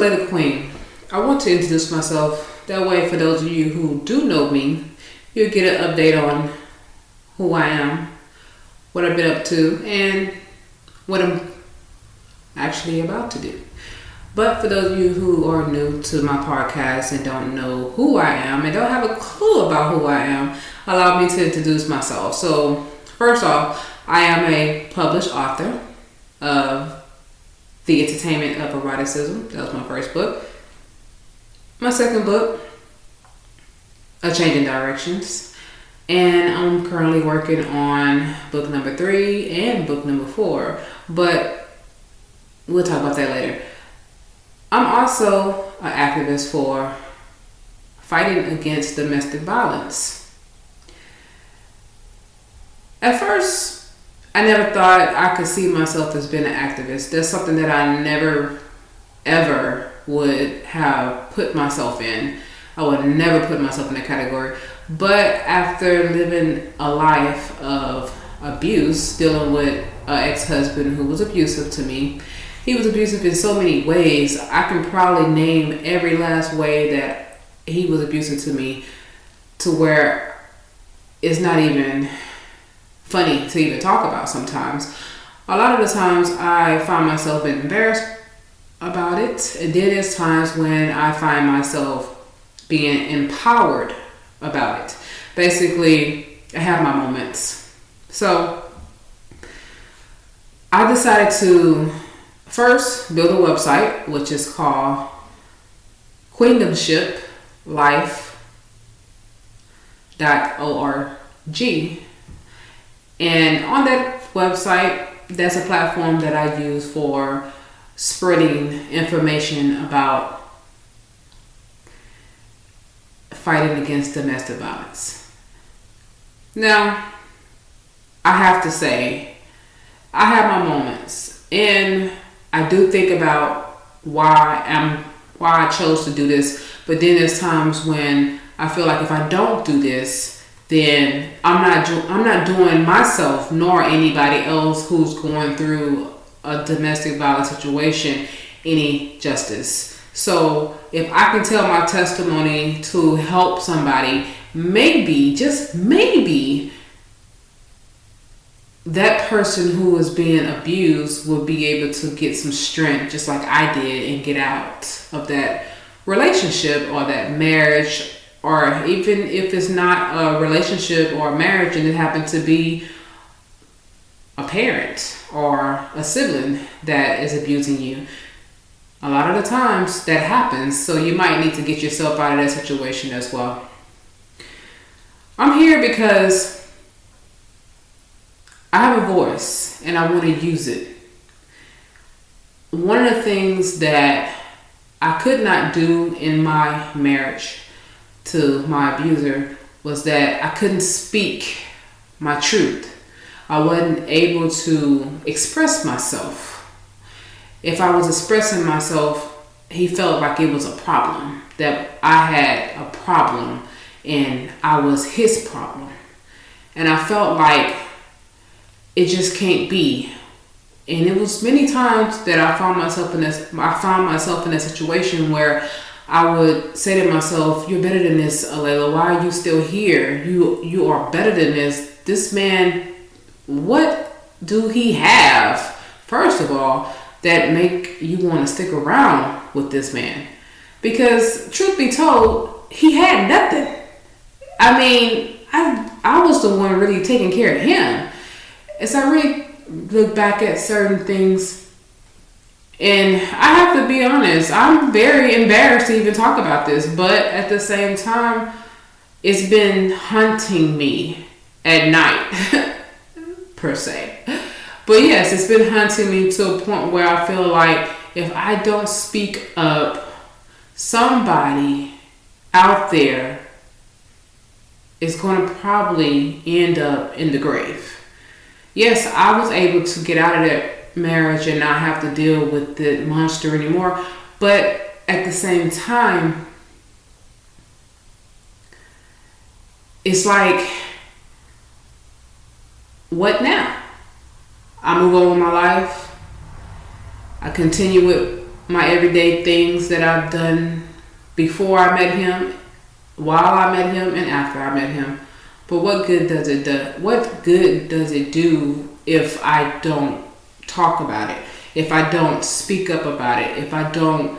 Layla Queen. I want to introduce myself. That way, for those of you who do know me, you'll get an update on who I am, what I've been up to, and what I'm actually about to do. But for those of you who are new to my podcast and don't know who I am and don't have a clue about who I am, allow me to introduce myself. So, first off, I am a published author of The Entertainment of Eroticism. That was my first book. My second book, A Change in Directions. And I'm currently working on book number 3 and book number 4. But we'll talk about that later. I'm also an activist for fighting against domestic violence. At first, I never thought I could see myself as being an activist. That's something that I never, ever would have put myself in. I would never put myself in that category. But after living a life of abuse, dealing with an ex-husband who was abusive to me, he was abusive in so many ways. I can probably name every last way that he was abusive to me to where it's not even funny to even talk about sometimes. A lot of the times I find myself embarrassed about it, and then there's times when I find myself being empowered about it. Basically, I have my moments. So I decided to first build a website, which is called queendomshiplife.org. And on that website, that's a platform that I use for spreading information about fighting against domestic violence. Now, I have to say, I have my moments, and I do think about why I chose to do this. But then there's times when I feel like if I don't do this, then I'm not doing myself nor anybody else who's going through a domestic violence situation any justice. So if I can tell my testimony to help somebody, maybe, just maybe, that person who is being abused will be able to get some strength just like I did and get out of that relationship or that marriage. Or even if it's not a relationship or a marriage and it happened to be a parent or a sibling that is abusing you. A lot of the times that happens, so you might need to get yourself out of that situation as well. I'm here because I have a voice and I want to use it. One of the things that I could not do in my marriage to my abuser was that I couldn't speak my truth. I wasn't able to express myself. If I was expressing myself, he felt like it was a problem, that I had a problem and I was his problem. And I felt like it just can't be. And it was many times that I found myself in a situation where I would say to myself, "You're better than this, Alayla. Why are you still here? You are better than this. This man, what do he have, first of all, that make you want to stick around with this man?" Because truth be told, he had nothing. I mean, I was the one really taking care of him. As I really look back at certain things, and I have to be honest, I'm very embarrassed to even talk about this, but at the same time, it's been haunting me at night, per se. But yes, it's been haunting me to a point where I feel like if I don't speak up, somebody out there is going to probably end up in the grave. Yes, I was able to get out of that marriage and not have to deal with the monster anymore, but at the same time, it's like, what now? I move on with my life. I continue with my everyday things that I've done before I met him, while I met him, and after I met him. But what good does it do? What good does it do if I don't talk about it? If I don't speak up about it? If I don't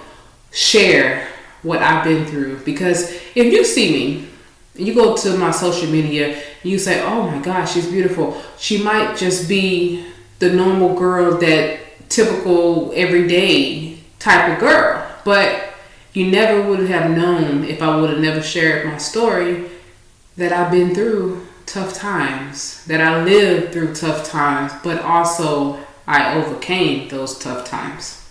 share what I've been through? Because if you see me, you go to my social media, you say, "Oh my gosh, she's beautiful." She might just be the normal girl, that typical everyday type of girl, but you never would have known, if I would have never shared my story, that I've been through tough times, that I lived through tough times, but also I overcame those tough times.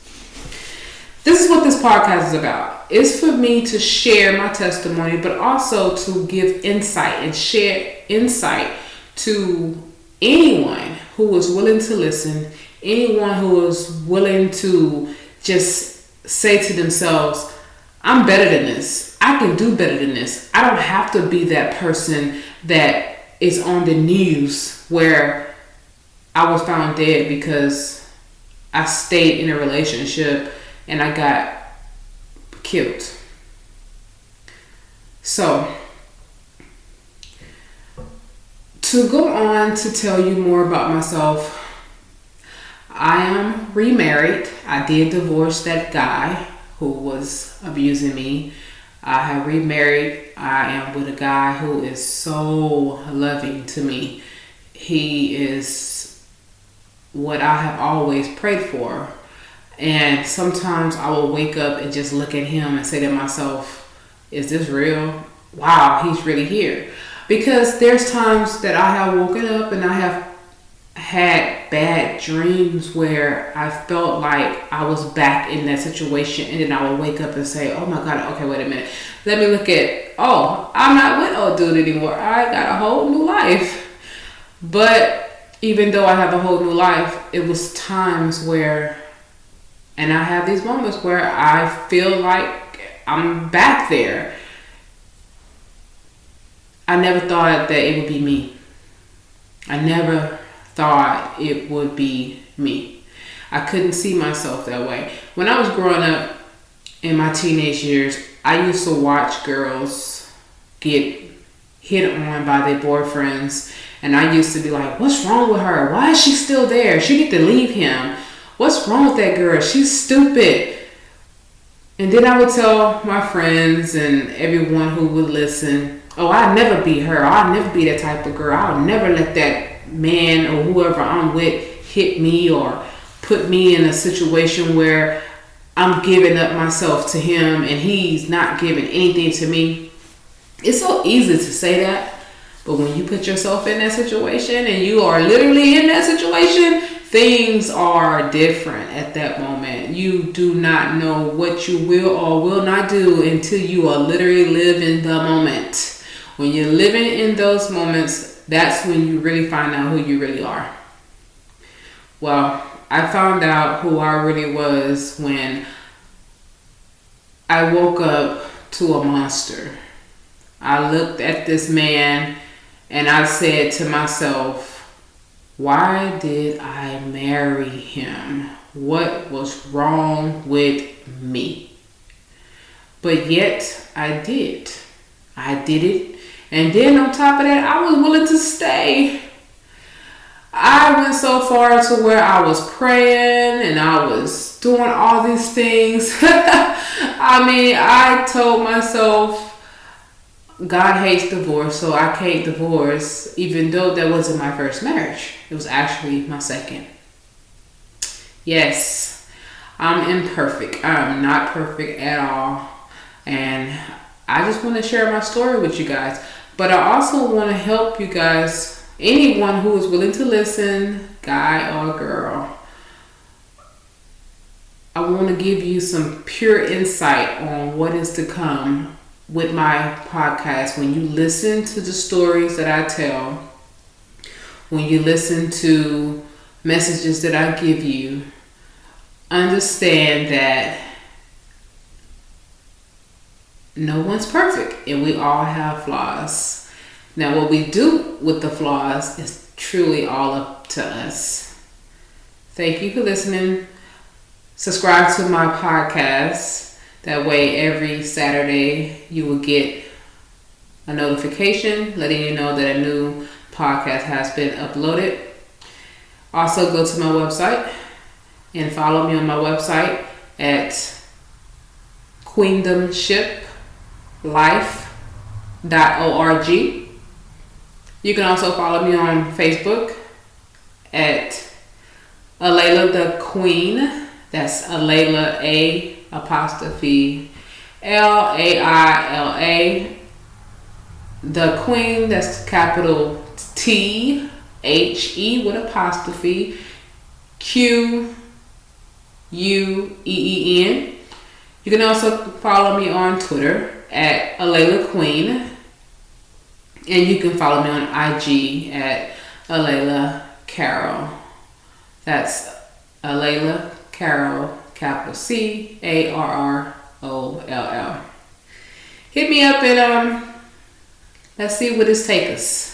This is what this podcast is about. It's for me to share my testimony, but also to give insight and share insight to anyone who is willing to listen, anyone who is willing to just say to themselves, "I'm better than this. I can do better than this. I don't have to be that person that is on the news where I was found dead because I stayed in a relationship and I got killed." So, to go on to tell you more about myself, I am remarried. I did divorce that guy who was abusing me. I have remarried. I am with a guy who is so loving to me. He is what I have always prayed for. And sometimes I will wake up and just look at him and say to myself, "Is this real? Wow, he's really here." Because there's times that I have woken up and I have had bad dreams where I felt like I was back in that situation, and then I would wake up and say, "Oh my God, okay, wait a minute. Let me look at, I'm not with old dude anymore. I got a whole new life." But even though I have a whole new life, it was times where, and I have these moments where I feel like I'm back there. I never thought that it would be me. I never thought it would be me. I couldn't see myself that way. When I was growing up in my teenage years, I used to watch girls get hit on by their boyfriends, and I used to be like, "What's wrong with her? Why is she still there? She need to leave him. What's wrong with that girl? She's stupid." And then I would tell my friends and everyone who would listen, "Oh, I'll never be her. I'll never be that type of girl. I'll never let that man or whoever I'm with hit me or put me in a situation where I'm giving up myself to him and he's not giving anything to me." It's so easy to say that, but when you put yourself in that situation and you are literally in that situation, things are different at that moment. You do not know what you will or will not do until you are literally living the moment. When you're living in those moments, that's when you really find out who you really are. Well, I found out who I really was when I woke up to a monster. I looked at this man and I said to myself, "Why did I marry him? What was wrong with me?" But yet I did. I did it. And then on top of that, I was willing to stay. I went so far to where I was praying and I was doing all these things. I mean, I told myself, God hates divorce, so I can't divorce, even though that wasn't my first marriage. It was actually my second. Yes, I'm imperfect. I'm not perfect at all. And I just want to share my story with you guys. But I also want to help you guys, anyone who is willing to listen, guy or girl. I want to give you some pure insight on what is to come with my podcast. When you listen to the stories that I tell, when you listen to messages that I give you, understand that no one's perfect and we all have flaws. Now, what we do with the flaws is truly all up to us. Thank you for listening. subscribe to my podcast. That way, every Saturday you will get a notification letting you know that a new podcast has been uploaded. Also, go to my website and follow me on my website at queendomshiplife.org. You can also follow me on Facebook at Alayla the Queen. That's Alayla A''Laila. The Queen, that's capital THE with apostrophe QUEEN. You can also follow me on Twitter at Alayla Queen. And you can follow me on IG at Alayla Carroll. That's Alayla Carroll, capital CARROLL. Hit me up and let's see where this takes us.